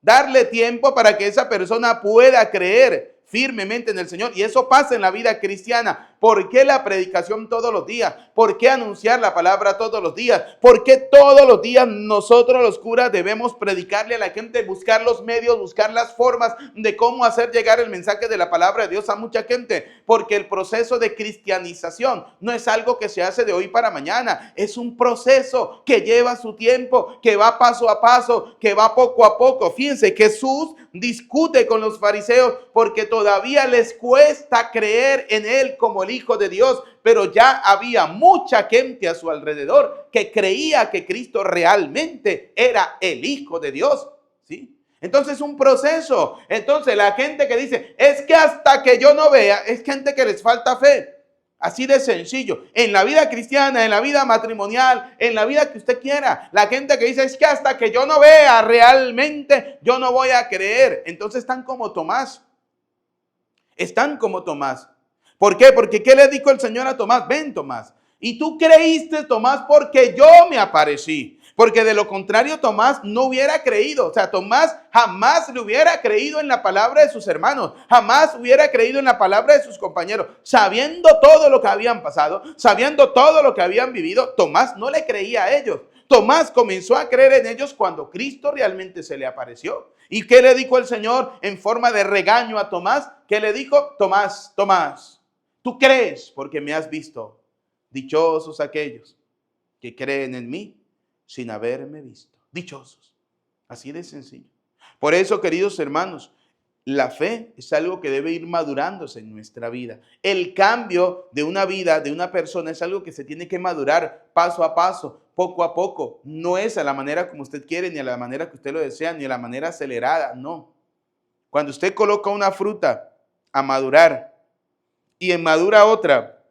Darle tiempo para que esa persona pueda creer firmemente en el Señor. Y eso pasa en la vida cristiana. ¿Por qué la predicación todos los días? ¿Por qué anunciar la palabra todos los días? ¿Por qué todos los días nosotros los curas debemos predicarle a la gente, buscar los medios, buscar las formas de cómo hacer llegar el mensaje de la palabra de Dios a mucha gente? Porque el proceso de cristianización no es algo que se hace de hoy para mañana. Es un proceso que lleva su tiempo, que va paso a paso, que va poco a poco. Fíjense, Jesús discute con los fariseos porque todavía les cuesta creer en él como el Hijo de Dios, pero ya había mucha gente a su alrededor que creía que Cristo realmente era el Hijo de Dios, ¿sí? Entonces un proceso. Entonces la gente que dice, es que hasta que yo no vea, es gente que les falta fe. Así de sencillo. En la vida cristiana, en la vida matrimonial, en la vida que usted quiera. La gente que dice, es que hasta que yo no vea realmente, yo no voy a creer. Entonces están como Tomás. Están como Tomás. ¿Por qué? Porque ¿qué le dijo el Señor a Tomás? Ven, Tomás. Y tú creíste, Tomás, porque yo me aparecí. Porque de lo contrario, Tomás no hubiera creído. O sea, Tomás jamás le hubiera creído en la palabra de sus hermanos. Jamás hubiera creído en la palabra de sus compañeros. Sabiendo todo lo que habían pasado, sabiendo todo lo que habían vivido, Tomás no le creía a ellos. Tomás comenzó a creer en ellos cuando Cristo realmente se le apareció. ¿Y qué le dijo el Señor en forma de regaño a Tomás? ¿Qué le dijo? Tomás, Tomás, tú crees porque me has visto. Dichosos aquellos que creen en mí sin haberme visto. Dichosos. Así de sencillo. Por eso, queridos hermanos, la fe es algo que debe ir madurándose en nuestra vida. El cambio de una vida, de una persona, es algo que se tiene que madurar paso a paso, poco a poco. No es a la manera como usted quiere, ni a la manera que usted lo desea, ni a la manera acelerada, no. Cuando usted coloca una fruta a madurar y madura otra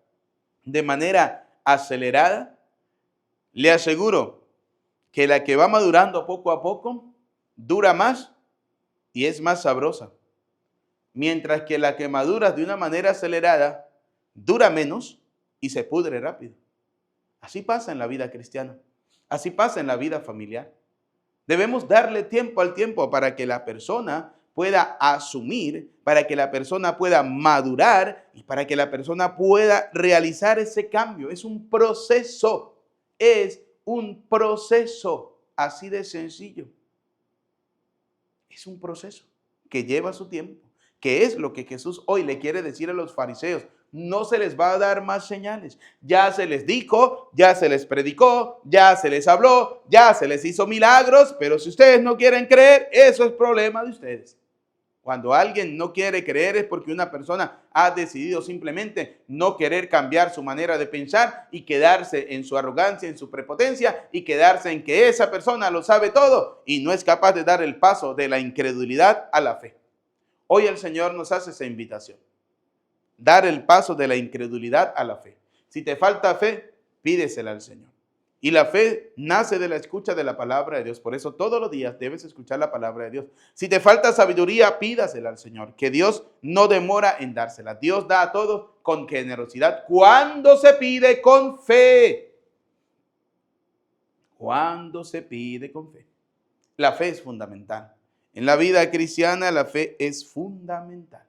de manera acelerada, le aseguro que la que va madurando poco a poco dura más y es más sabrosa. Mientras que la que madura de una manera acelerada dura menos y se pudre rápido. Así pasa en la vida cristiana. Así pasa en la vida familiar. Debemos darle tiempo al tiempo para que la persona pueda asumir, para que la persona pueda madurar y para que la persona pueda realizar ese cambio. Es un proceso. Es un proceso. Así de sencillo. Es un proceso que lleva su tiempo, que es lo que Jesús hoy le quiere decir a los fariseos. No se les va a dar más señales. Ya se les dijo, ya se les predicó, ya se les habló, ya se les hizo milagros, pero si ustedes no quieren creer, eso es problema de ustedes. Cuando alguien no quiere creer es porque una persona ha decidido simplemente no querer cambiar su manera de pensar y quedarse en su arrogancia, en su prepotencia y quedarse en que esa persona lo sabe todo y no es capaz de dar el paso de la incredulidad a la fe. Hoy el Señor nos hace esa invitación. Dar el paso de la incredulidad a la fe. Si te falta fe, pídesela al Señor. Y la fe nace de la escucha de la palabra de Dios. Por eso todos los días debes escuchar la palabra de Dios. Si te falta sabiduría, pídasela al Señor, que Dios no demora en dársela. Dios da a todos con generosidad cuando se pide con fe. Cuando se pide con fe. La fe es fundamental. En la vida cristiana la fe es fundamental.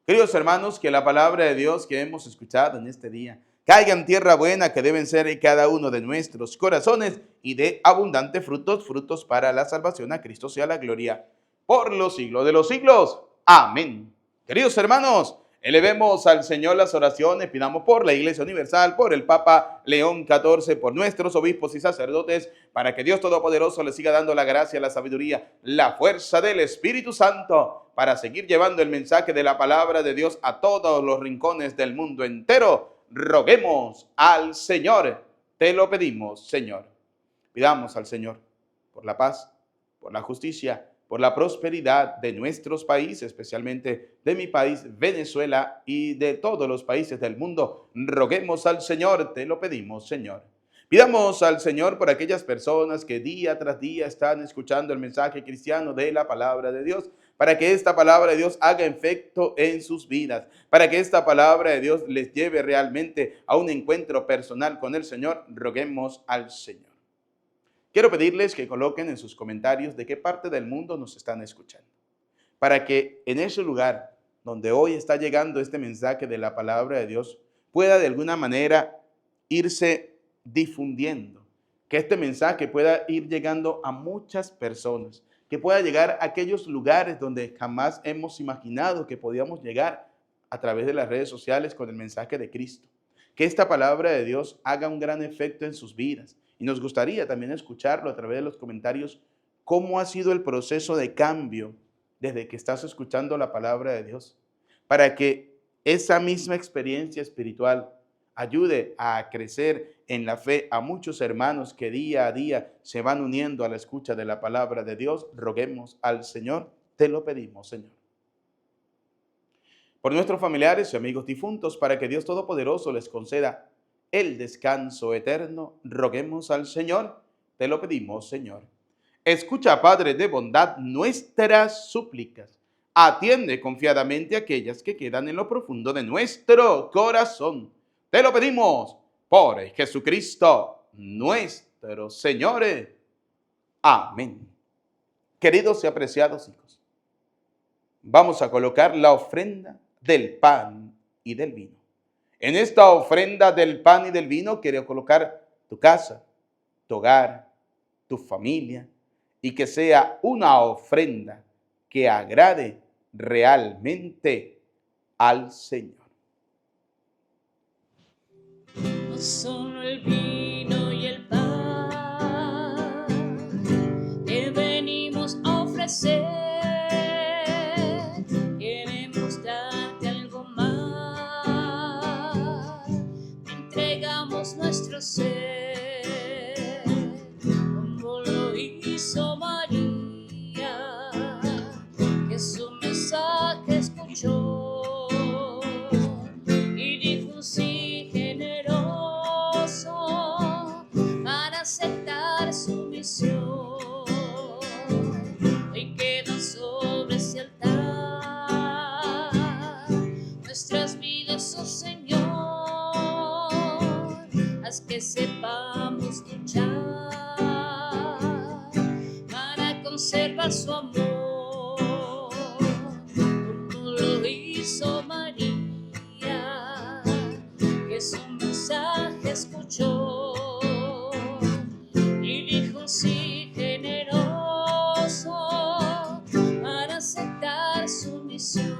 Queridos hermanos, que la palabra de Dios que hemos escuchado en este día caiga en tierra buena que deben ser en cada uno de nuestros corazones y dé abundantes frutos, frutos para la salvación. A Cristo sea la gloria por los siglos de los siglos. Amén. Queridos hermanos, elevemos al Señor las oraciones, pidamos por la Iglesia Universal, por el Papa León XIV, por nuestros obispos y sacerdotes, para que Dios Todopoderoso les siga dando la gracia, la sabiduría, la fuerza del Espíritu Santo, para seguir llevando el mensaje de la palabra de Dios a todos los rincones del mundo entero. Roguemos al Señor, te lo pedimos, Señor. Pidamos al Señor por la paz, por la justicia, por la prosperidad de nuestros países, especialmente de mi país, Venezuela, y de todos los países del mundo. Roguemos al Señor, te lo pedimos, Señor. Pidamos al Señor por aquellas personas que día tras día están escuchando el mensaje cristiano de la palabra de Dios, para que esta palabra de Dios haga efecto en sus vidas, para que esta palabra de Dios les lleve realmente a un encuentro personal con el Señor. Roguemos al Señor. Quiero pedirles que coloquen en sus comentarios de qué parte del mundo nos están escuchando, para que en ese lugar donde hoy está llegando este mensaje de la palabra de Dios pueda de alguna manera irse difundiendo, que este mensaje pueda ir llegando a muchas personas, que pueda llegar a aquellos lugares donde jamás hemos imaginado que podíamos llegar a través de las redes sociales con el mensaje de Cristo. Que esta palabra de Dios haga un gran efecto en sus vidas. Y nos gustaría también escucharlo a través de los comentarios, cómo ha sido el proceso de cambio desde que estás escuchando la palabra de Dios, para que esa misma experiencia espiritual ayude a crecer en la fe a muchos hermanos que día a día se van uniendo a la escucha de la palabra de Dios. Roguemos al Señor, te lo pedimos, Señor. Por nuestros familiares y amigos difuntos, para que Dios Todopoderoso les conceda el descanso eterno, roguemos al Señor, te lo pedimos, Señor. Escucha, Padre de bondad, nuestras súplicas. atiende confiadamente a aquellas que quedan en lo profundo de nuestro corazón. Te lo pedimos por Jesucristo, nuestro Señor. Amén. Queridos y apreciados hijos, vamos a colocar la ofrenda del pan y del vino. En esta ofrenda del pan y del vino quiero colocar tu casa, tu hogar, tu familia, y que sea una ofrenda que agrade realmente al Señor. No solo el vino y el pan te venimos a ofrecer, queremos darte algo más, te entregamos nuestro ser, como lo hizo María, que su mensaje escuchó y dijo un sí generoso para aceptar su misión. Hoy quedan sobre ese altar nuestras vidas, oh Señor, haz que sepamos luchar para conservar su amor, como lo hizo María, que su mensaje escuchó y dijo un sí generoso para aceptar su misión,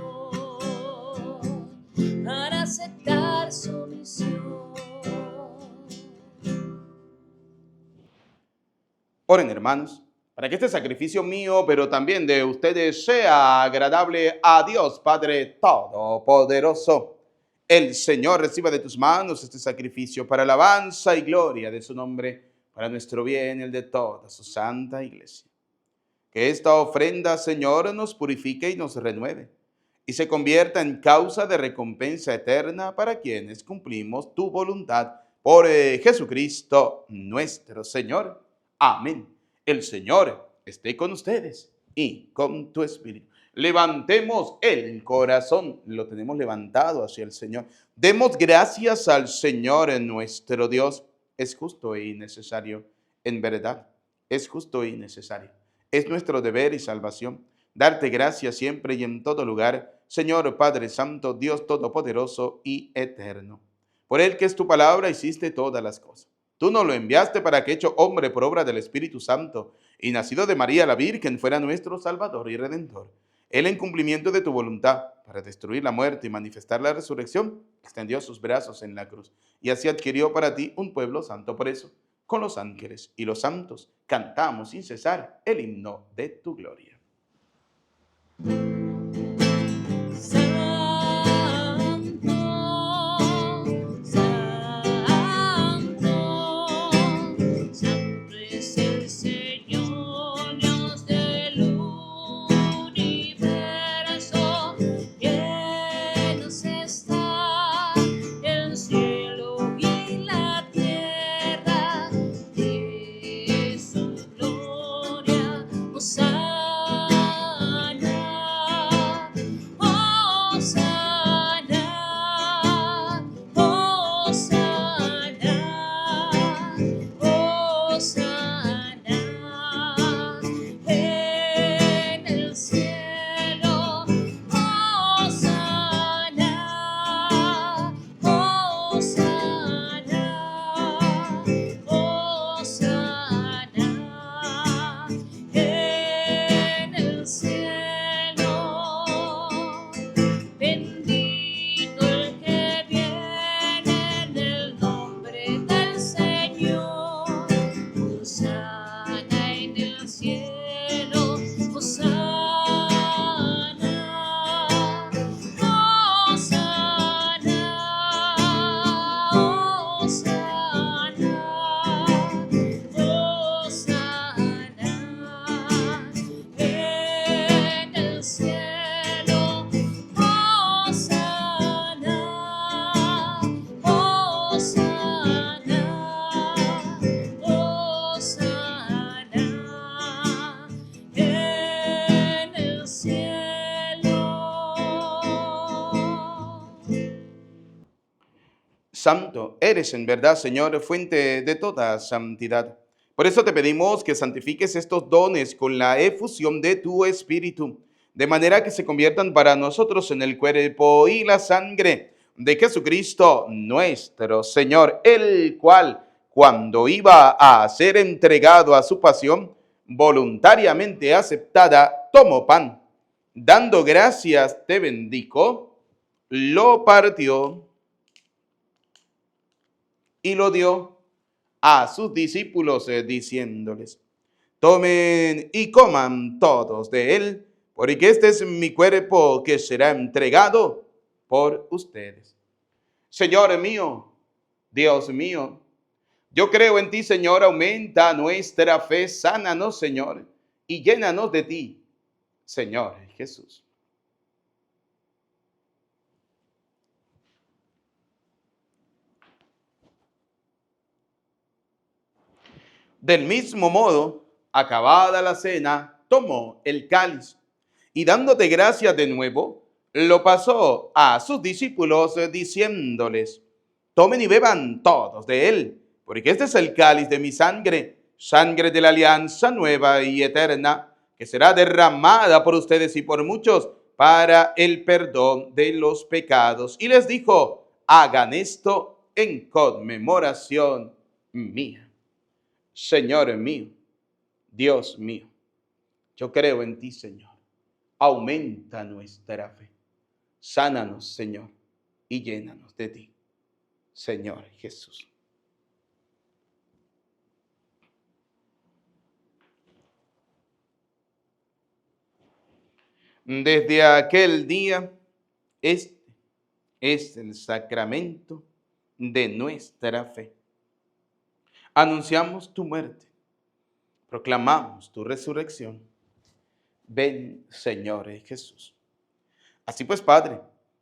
para aceptar su misión. Oren, hermanos, para que este sacrificio mío, pero también de ustedes, sea agradable a Dios Padre Todopoderoso. El Señor reciba de tus manos este sacrificio para alabanza y gloria de su nombre, para nuestro bien y el de toda su santa iglesia. Que esta ofrenda, Señor, nos purifique y nos renueve, y se convierta en causa de recompensa eterna para quienes cumplimos tu voluntad por Jesucristo nuestro Señor. Amén. El Señor esté con ustedes y con tu espíritu. Levantemos el corazón, lo tenemos levantado hacia el Señor. Demos gracias al Señor nuestro Dios. Es justo y necesario, en verdad, es justo y necesario. Es nuestro deber y salvación darte gracias siempre y en todo lugar, Señor Padre Santo, Dios Todopoderoso y Eterno. Por el que es tu palabra hiciste todas las cosas. Tú nos lo enviaste para que, hecho hombre por obra del Espíritu Santo y nacido de María la Virgen, fuera nuestro Salvador y Redentor. Él, en cumplimiento de tu voluntad, para destruir la muerte y manifestar la resurrección, extendió sus brazos en la cruz y así adquirió para ti un pueblo santo. Por eso, con los ángeles y los santos, cantamos sin cesar el himno de tu gloria. Santo eres en verdad, Señor, fuente de toda santidad. Por eso te pedimos que santifiques estos dones con la efusión de tu Espíritu, de manera que se conviertan para nosotros en el cuerpo y la sangre de Jesucristo nuestro Señor, el cual, cuando iba a ser entregado a su pasión, voluntariamente aceptada, tomó pan, dando gracias, te bendijo, lo partió y lo dio a sus discípulos, diciéndoles: tomen y coman todos de él, porque este es mi cuerpo que será entregado por ustedes. Señor mío, Dios mío, yo creo en ti, Señor, aumenta nuestra fe, sánanos, Señor, y llénanos de ti, Señor Jesús. Del mismo modo, acabada la cena, tomó el cáliz y dándote gracias de nuevo, lo pasó a sus discípulos diciéndoles: tomen y beban todos de él, porque este es el cáliz de mi sangre, sangre de la alianza nueva y eterna, que será derramada por ustedes y por muchos para el perdón de los pecados. Y les dijo: hagan esto en conmemoración mía. Señor mío, Dios mío, yo creo en ti, Señor. Aumenta nuestra fe. Sánanos, Señor, y llénanos de ti, Señor Jesús. Desde aquel día, este es el sacramento de nuestra fe. Anunciamos tu muerte, proclamamos tu resurrección. Ven, Señor Jesús. Así pues, Padre,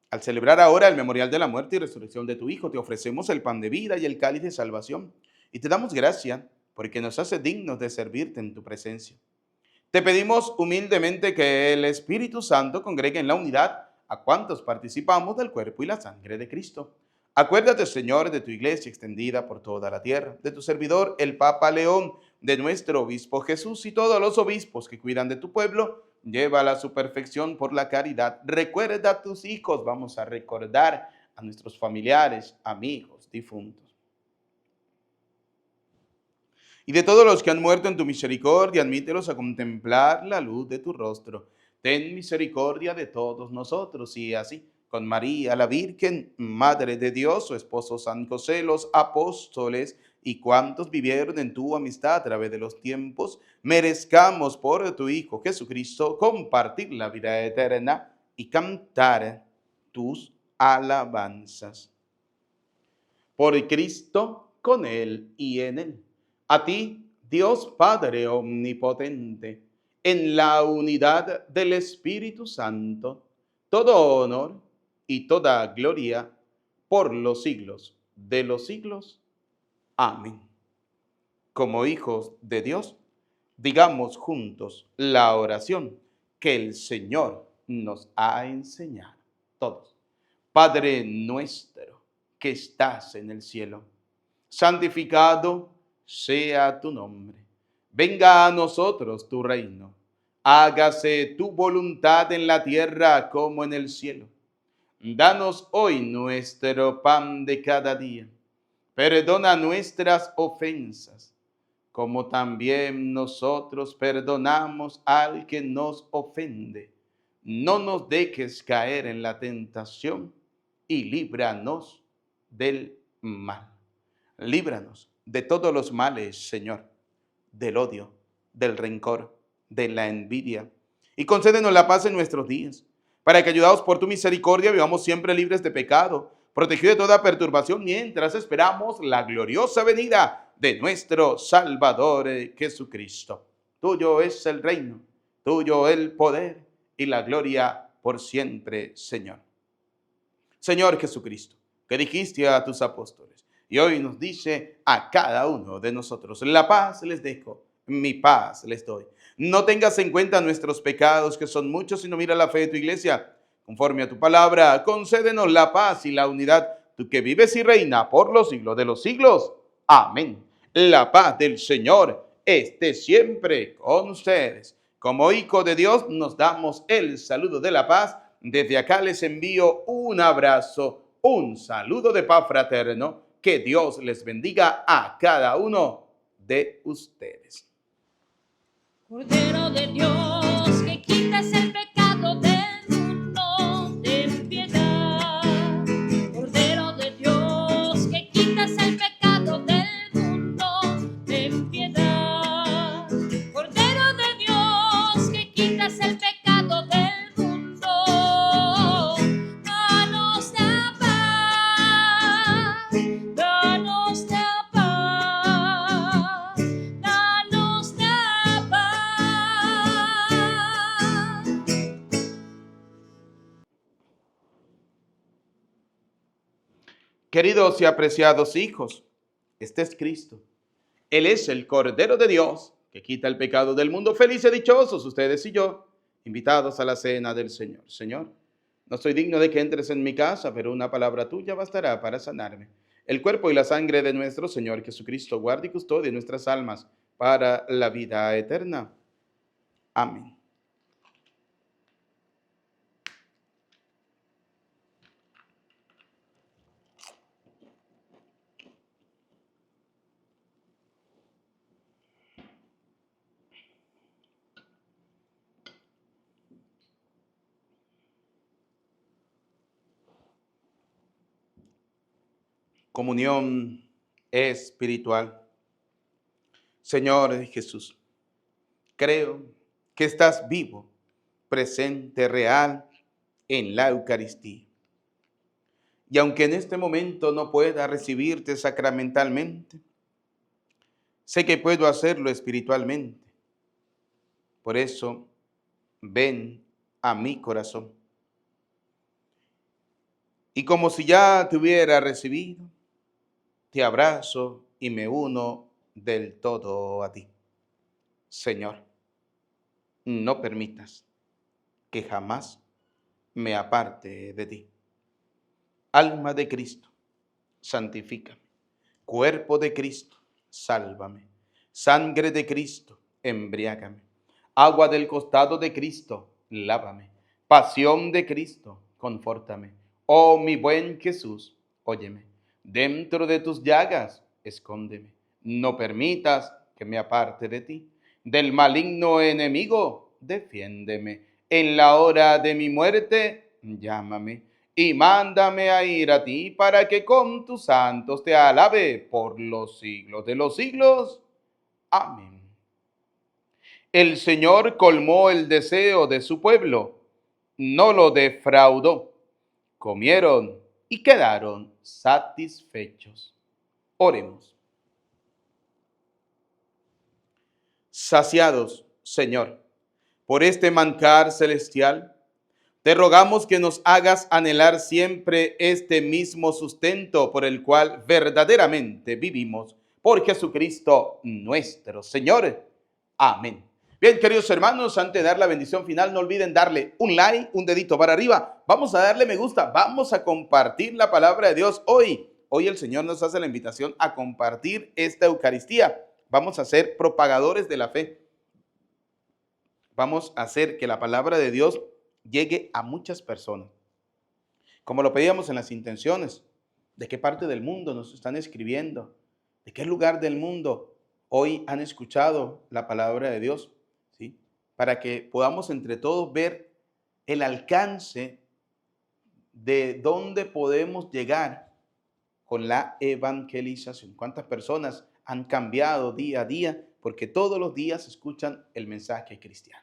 al celebrar ahora el memorial de la muerte y resurrección de tu Hijo, te ofrecemos el pan de vida y el cáliz de salvación, y te damos gracia porque nos hace dignos de servirte en tu presencia. Te pedimos humildemente que el Espíritu Santo congregue en la unidad a cuantos participamos del cuerpo y la sangre de Cristo. Acuérdate, Señor, de tu iglesia extendida por toda la tierra, de tu servidor, el Papa León, de nuestro obispo Jesús y todos los obispos que cuidan de tu pueblo. Llévala a su perfección por la caridad. Recuerda a tus hijos. Vamos a recordar a nuestros familiares, amigos, difuntos. Y de todos los que han muerto en tu misericordia, admítelos a contemplar la luz de tu rostro. Ten misericordia de todos nosotros, y así, con María, la Virgen, Madre de Dios, su esposo San José, los apóstoles y cuantos vivieron en tu amistad a través de los tiempos, merezcamos por tu Hijo Jesucristo compartir la vida eterna y cantar tus alabanzas. Por Cristo, con Él y en Él. A ti, Dios Padre omnipotente, en la unidad del Espíritu Santo, todo honor y toda gloria por los siglos de los siglos. Amén. Como hijos de Dios, digamos juntos la oración que el Señor nos ha enseñado. Todos. Padre nuestro que estás en el cielo, santificado sea tu nombre. Venga a nosotros tu reino. Hágase tu voluntad en la tierra como en el cielo. Danos hoy nuestro pan de cada día. Perdona nuestras ofensas, como también nosotros perdonamos al que nos ofende. No nos dejes caer en la tentación y líbranos del mal. Líbranos de todos los males, Señor, del odio, del rencor, de la envidia, y concédenos la paz en nuestros días, para que, ayudados por tu misericordia, vivamos siempre libres de pecado, protegidos de toda perturbación, mientras esperamos la gloriosa venida de nuestro Salvador Jesucristo. Tuyo es el reino, tuyo el poder y la gloria por siempre, Señor. Señor Jesucristo, que dijiste a tus apóstoles, y hoy nos dice a cada uno de nosotros: la paz les dejo, mi paz les doy. No tengas en cuenta nuestros pecados, que son muchos, sino mira la fe de tu iglesia. Conforme a tu palabra, concédenos la paz y la unidad. tú que vives y reina por los siglos de los siglos. Amén. La paz del Señor esté siempre con ustedes. Como hijo de Dios nos damos el saludo de la paz. Desde acá les envío un abrazo, un saludo de paz fraterno. Que Dios les bendiga a cada uno de ustedes. Cordero de Dios, que quitas el pecado del mundo, ten piedad. Cordero de Dios, que quitas el pecado del mundo, ten piedad. Cordero de Dios, que quitas el pecado del mundo, danos la paz, danos la paz, danos la paz. Queridos y apreciados hijos, este es Cristo. Él es el Cordero de Dios que quita el pecado del mundo. Felices y dichosos ustedes y yo, invitados a la cena del Señor. Señor, no soy digno de que entres en mi casa, pero una palabra tuya bastará para sanarme. El cuerpo y la sangre de nuestro Señor Jesucristo guarde y custodie nuestras almas para la vida eterna. Amén. Comunión espiritual. Señor Jesús, creo que estás vivo, presente, real en la Eucaristía. Y aunque en este momento no pueda recibirte sacramentalmente, sé que puedo hacerlo espiritualmente. Por eso, ven a mi corazón. Y como si ya te hubiera recibido, te abrazo y me uno del todo a ti. Señor, no permitas que jamás me aparte de ti. Alma de Cristo, santifícame. Cuerpo de Cristo, sálvame. Sangre de Cristo, embriágame. Agua del costado de Cristo, lávame. Pasión de Cristo, confórtame. Oh mi buen Jesús, óyeme. Dentro de tus llagas, escóndeme. No permitas que me aparte de ti. Del maligno enemigo, defiéndeme. En la hora de mi muerte, llámame. Y mándame a ir a ti para que con tus santos te alabe por los siglos de los siglos. Amén. El Señor colmó el deseo de su pueblo, no lo defraudó. Comieron y quedaron satisfechos. Oremos. Saciados, Señor, por este manjar celestial, te rogamos que nos hagas anhelar siempre este mismo sustento por el cual verdaderamente vivimos. Por Jesucristo nuestro Señor. Amén. Bien, queridos hermanos, antes de dar la bendición final, no olviden darle un like, un dedito para arriba. Vamos a darle me gusta, vamos a compartir la palabra de Dios hoy. Hoy el Señor nos hace la invitación a compartir esta Eucaristía. Vamos a ser propagadores de la fe. Vamos a hacer que la palabra de Dios llegue a muchas personas. Como lo pedíamos en las intenciones, ¿de qué parte del mundo nos están escribiendo? ¿De qué lugar del mundo hoy han escuchado la palabra de Dios? ¿Sí? Para que podamos entre todos ver el alcance de dónde podemos llegar con la evangelización. ¿Cuántas personas han cambiado día a día? Porque todos los días escuchan el mensaje cristiano.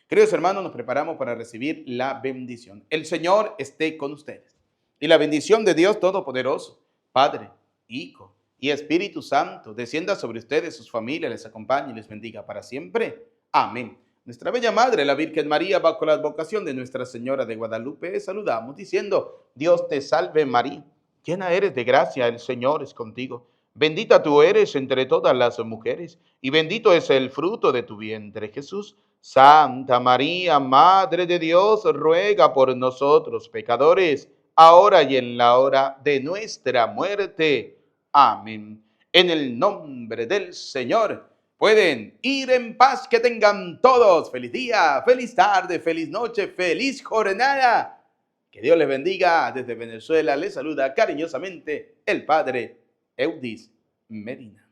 Queridos hermanos, nos preparamos para recibir la bendición. El Señor esté con ustedes. Y la bendición de Dios Todopoderoso, Padre, Hijo y Espíritu Santo, descienda sobre ustedes, sus familias, les acompañe y les bendiga para siempre. Amén. Nuestra bella Madre, la Virgen María, bajo la advocación de Nuestra Señora de Guadalupe, saludamos diciendo: Dios te salve María, llena eres de gracia, el Señor es contigo. Bendita tú eres entre todas las mujeres, y bendito es el fruto de tu vientre, Jesús. Santa María, Madre de Dios, ruega por nosotros pecadores, ahora y en la hora de nuestra muerte. Amén. En el nombre del Señor. Pueden ir en paz, que tengan todos feliz día, feliz tarde, feliz noche, feliz jornada. Que Dios les bendiga. Desde Venezuela les saluda cariñosamente el Padre Eudis Medina.